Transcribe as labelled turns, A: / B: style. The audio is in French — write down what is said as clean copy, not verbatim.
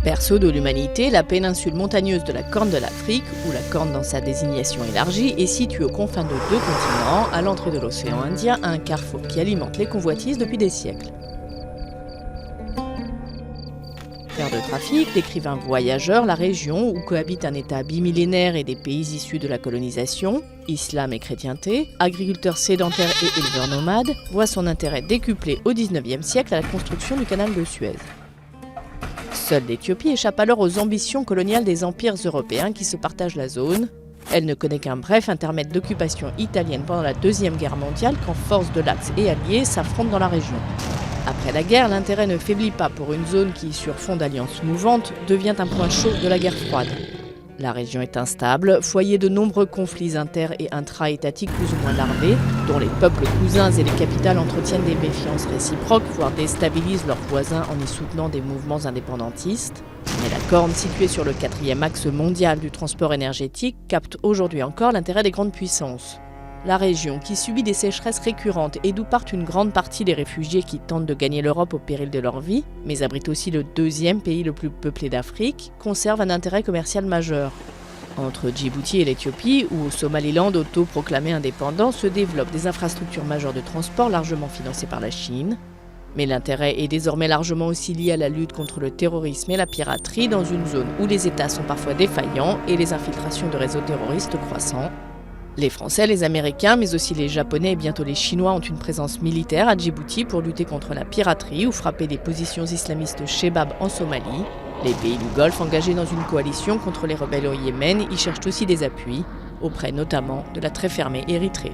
A: Berceau de l'humanité, la péninsule montagneuse de la Corne de l'Afrique, ou la Corne dans sa désignation élargie, est située aux confins de deux continents, à l'entrée de l'océan Indien, à un carrefour qui alimente les convoitises depuis des siècles. Terre de trafic, d'écrivains voyageurs, la région où cohabitent un État bimillénaire et des pays issus de la colonisation, islam et chrétienté, agriculteurs sédentaires et éleveurs nomades, voit son intérêt décuplé au XIXe siècle à la construction du canal de Suez. Seule l'Éthiopie échappe alors aux ambitions coloniales des empires européens qui se partagent la zone. Elle ne connaît qu'un bref intermède d'occupation italienne pendant la Deuxième Guerre mondiale quand forces de l'Axe et alliés s'affrontent dans la région. Après la guerre, l'intérêt ne faiblit pas pour une zone qui, sur fond d'alliances mouvantes, devient un point chaud de la guerre froide. La région est instable, foyer de nombreux conflits inter- et intra-étatiques plus ou moins larvés, dont les peuples cousins et les capitales entretiennent des méfiances réciproques, voire déstabilisent leurs voisins en y soutenant des mouvements indépendantistes. Mais la Corne, située sur le 4e axe mondial du transport énergétique, capte aujourd'hui encore l'intérêt des grandes puissances. La région, qui subit des sécheresses récurrentes et d'où partent une grande partie des réfugiés qui tentent de gagner l'Europe au péril de leur vie, mais abrite aussi le deuxième pays le plus peuplé d'Afrique, conserve un intérêt commercial majeur. Entre Djibouti et l'Éthiopie, ou au Somaliland autoproclamé indépendant, se développent des infrastructures majeures de transport largement financées par la Chine. Mais l'intérêt est désormais largement aussi lié à la lutte contre le terrorisme et la piraterie dans une zone où les États sont parfois défaillants et les infiltrations de réseaux terroristes croissants. Les Français, les Américains, mais aussi les Japonais et bientôt les Chinois ont une présence militaire à Djibouti pour lutter contre la piraterie ou frapper des positions islamistes Shebab en Somalie. Les pays du Golfe engagés dans une coalition contre les rebelles au Yémen y cherchent aussi des appuis, auprès notamment de la très fermée Érythrée.